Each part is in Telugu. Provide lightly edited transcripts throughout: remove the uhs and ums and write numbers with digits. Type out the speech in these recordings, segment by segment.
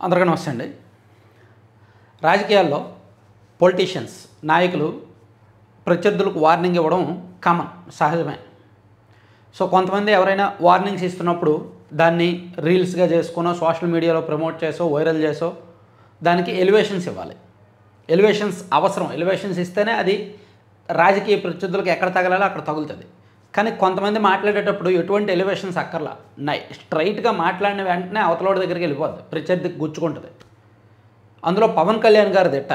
అందరికీ నమస్తే అండి. రాజకీయాల్లో పొలిటీషియన్స్ నాయకులు ప్రత్యర్థులకు వార్నింగ్ ఇవ్వడం కామన్, సహజమే. సో కొంతమంది ఎవరైనా వార్నింగ్స్ ఇస్తున్నప్పుడు దాన్ని రీల్స్గా చేసుకునో సోషల్ మీడియాలో ప్రమోట్ చేసో వైరల్ చేసో దానికి ఎలివేషన్స్ ఇవ్వాలి. ఎలివేషన్స్ అవసరం. ఎలివేషన్స్ ఇస్తేనే అది రాజకీయ ప్రత్యర్థులకు ఎక్కడ తగలాలో అక్కడ తగులుతుంది. కానీ కొంతమంది మాట్లాడేటప్పుడు ఎటువంటి ఎలివేషన్స్ అక్కర్లా, స్ట్రైట్గా మాట్లాడిన వెంటనే అవతలోడి దగ్గరికి వెళ్ళిపోద్ది, ప్రత్యర్థికి గుచ్చుకుంటుంది. అందులో పవన్ కళ్యాణ్ గారి దిట్ట.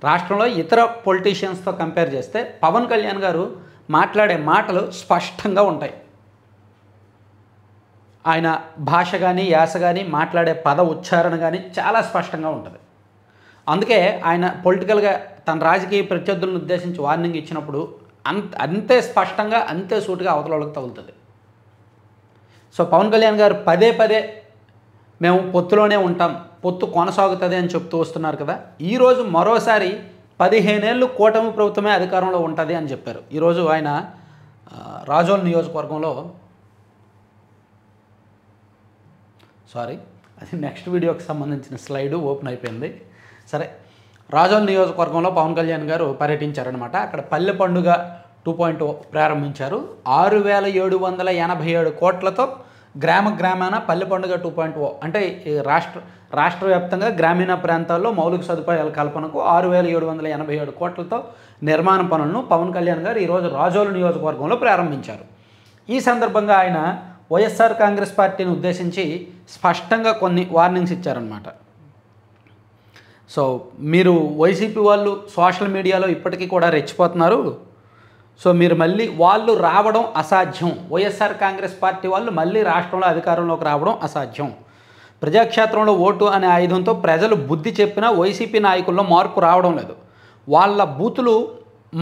రాష్ట్రంలో ఇతర పొలిటీషియన్స్తో కంపేర్ చేస్తే పవన్ కళ్యాణ్ గారు మాట్లాడే మాటలు స్పష్టంగా ఉంటాయి. ఆయన భాష కానీ యాస కానీ మాట్లాడే పద ఉచ్చారణ కానీ చాలా స్పష్టంగా ఉంటుంది. అందుకే ఆయన పొలిటికల్గా తన రాజకీయ ప్రత్యర్థులను ఉద్దేశించి వార్నింగ్ ఇచ్చినప్పుడు అంతే స్పష్టంగా అంతే సూటిగా అవతల వాళ్ళకి తగులుతుంది. సో పవన్ కళ్యాణ్ గారు పదే పదే మేము పొత్తులోనే ఉంటాం, పొత్తు కొనసాగుతుంది అని చెప్తూ వస్తున్నారు కదా. ఈరోజు మరోసారి 15 ఏళ్ళు కూటమి ప్రభుత్వమే అధికారంలో ఉంటుంది అని చెప్పారు. ఈరోజు ఆయన రాజోల్ నియోజకవర్గంలో అది నెక్స్ట్ వీడియోకి సంబంధించిన స్లైడు ఓపెన్ అయిపోయింది. సరే, రాజోల్ నియోజకవర్గంలో పవన్ కళ్యాణ్ గారు పర్యటించారనమాట. అక్కడ పల్లె పండుగ 2.0 ప్రారంభించారు. 6,787 కోట్లతో గ్రామాన పల్లె పండుగ 2.0 అంటే రాష్ట్ర వ్యాప్తంగా గ్రామీణ ప్రాంతాల్లో మౌలిక సదుపాయాల కల్పనకు 6,787 కోట్లతో నిర్మాణ పనులను పవన్ కళ్యాణ్ గారు ఈరోజు రాజోలు నియోజకవర్గంలో ప్రారంభించారు. ఈ సందర్భంగా ఆయన వైఎస్ఆర్ కాంగ్రెస్ పార్టీని ఉద్దేశించి స్పష్టంగా కొన్ని వార్నింగ్స్ ఇచ్చారన్నమాట. సో మీరు వైసీపీ వాళ్ళు సోషల్ మీడియాలో ఇప్పటికీ కూడా రెచ్చిపోతున్నారు. సో మీరు మళ్ళీ వాళ్ళు రావడం అసాధ్యం. వైఎస్ఆర్ కాంగ్రెస్ పార్టీ వాళ్ళు మళ్ళీ రాష్ట్రంలో అధికారంలోకి రావడం అసాధ్యం. ప్రజాక్షేత్రంలో ఓటు అనే ఆయుధంతో ప్రజలు బుద్ధి చెప్పినా వైసీపీ నాయకుల్లో మార్పు రావడం లేదు. వాళ్ళ బూతులు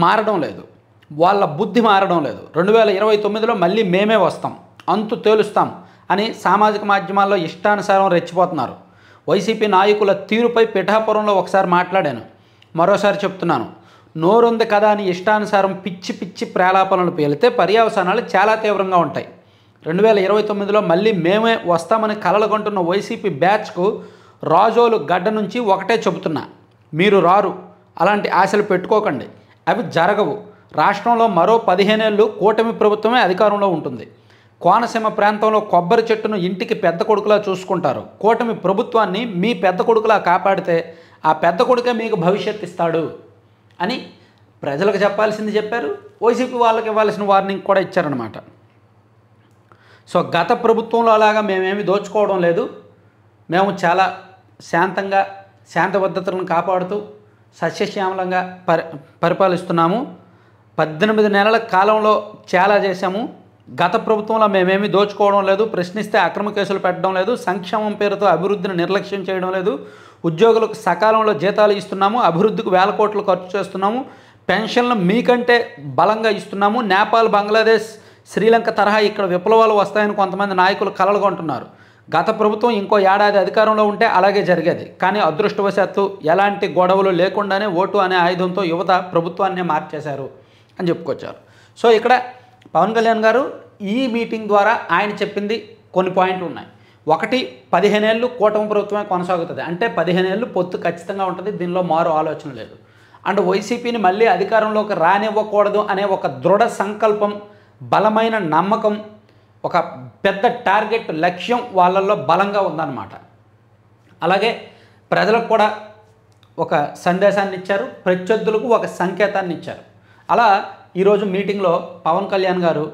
మారడం లేదు, వాళ్ళ బుద్ధి మారడం లేదు. 2029లో మళ్ళీ మేమే వస్తాం, అంతు తేలుస్తాం అని సామాజిక మాధ్యమాల్లో ఇష్టానుసారం రెచ్చిపోతున్నారు. వైసీపీ నాయకుల తీరుపై పిఠాపురంలో ఒకసారి మాట్లాడాను, మరోసారి చెప్తున్నాను. నోరుంది కదా అని ఇష్టానుసారం పిచ్చి ప్రేలాపనలు పేలితే పర్యవసానాలు చాలా తీవ్రంగా ఉంటాయి. 2029లో మళ్ళీ మేమే వస్తామని కలలుగంటున్న వైసీపీ బ్యాచ్కు రాజోలు గడ్డ నుంచి ఒకటే చెబుతున్నా, మీరు రారు, అలాంటి ఆశలు పెట్టుకోకండి, అవి జరగవు. రాష్ట్రంలో మరో 15 ఏళ్ళు కూటమి ప్రభుత్వమే అధికారంలో ఉంటుంది. కోనసీమ ప్రాంతంలో కొబ్బరి చెట్టును ఇంటికి పెద్ద కొడుకులా చూసుకుంటారు. కూటమి ప్రభుత్వాన్ని మీ పెద్ద కొడుకులా కాపాడితే ఆ పెద్ద కొడుకే మీకు భవిష్యత్తు ఇస్తాడు అని ప్రజలకు చెప్పాల్సింది చెప్పారు. వైసీపీ వాళ్ళకి ఇవ్వాల్సిన వార్నింగ్ కూడా ఇచ్చారనమాట. సో గత ప్రభుత్వంలో అలాగా మేమేమి దోచుకోవడం లేదు, మేము చాలా శాంతంగా శాంతబద్ధతలను కాపాడుతూ సస్యశ్యామలంగా పరిపాలిస్తున్నాము. 18 నెలల కాలంలో చాలా చేశాము. గత ప్రభుత్వంలో మేమేమి దోచుకోవడం లేదు, ప్రశ్నిస్తే అక్రమ కేసులు పెట్టడం లేదు, సంక్షేమం పేరుతో అభివృద్ధిని నిర్లక్ష్యం చేయడం లేదు, ఉద్యోగులకు సకాలంలో జీతాలు ఇస్తున్నాము, అభివృద్ధికి వేల కోట్లు ఖర్చు చేస్తున్నాము, పెన్షన్లు మీకంటే బలంగా ఇస్తున్నాము. నేపాల్, బంగ్లాదేశ్, శ్రీలంక తరహా ఇక్కడ విప్లవాలు వస్తాయని కొంతమంది నాయకులు కలలుగొంటున్నారు. గత ప్రభుత్వం ఇంకో ఏడాది అధికారంలో ఉంటే అలాగే జరిగేది. కానీ అదృష్టవశాత్తు ఎలాంటి గొడవలు లేకుండానే ఓటు అనే ఆయుధంతో యువత ప్రభుత్వాన్నే మార్చేశారు అని చెప్పుకొచ్చారు. సో ఇక్కడ పవన్ కళ్యాణ్ గారు ఈ మీటింగ్ ద్వారా ఆయన చెప్పింది కొన్ని పాయింట్లు ఉన్నాయి. ఒకటి, 15 ఏళ్ళు కూటమి ప్రభుత్వమే కొనసాగుతుంది అంటే 15 ఏళ్ళు పొత్తు ఖచ్చితంగా ఉంటుంది, దీనిలో మారు ఆలోచన లేదు. అండ్ వైసీపీని మళ్ళీ అధికారంలోకి రానివ్వకూడదు అనే ఒక దృఢ సంకల్పం, బలమైన నమ్మకం, ఒక పెద్ద టార్గెట్ లక్ష్యం వాళ్ళల్లో బలంగా ఉందన్నమాట. అలాగే ప్రజలకు కూడా ఒక సందేశాన్ని ఇచ్చారు, ప్రత్యర్థులకు ఒక సంకేతాన్ని ఇచ్చారు. అలా ఈరోజు మీటింగ్లో పవన్ కళ్యాణ్ గారు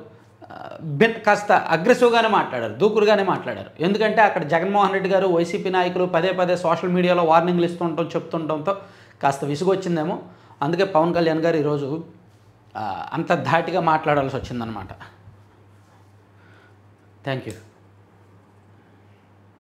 కాస్త అగ్రెసివ్గానే మాట్లాడారు, దూకుడుగానే మాట్లాడారు. ఎందుకంటే అక్కడ జగన్మోహన్ రెడ్డి గారు వైసీపీ నాయకులు పదే సోషల్ మీడియాలో వార్నింగ్లు చెప్తుండటంతో కాస్త విసుగొచ్చిందేమో. అందుకే పవన్ కళ్యాణ్ గారు ఈరోజు అంత ధాటిగా మాట్లాడాల్సి వచ్చిందనమాట. Thank you.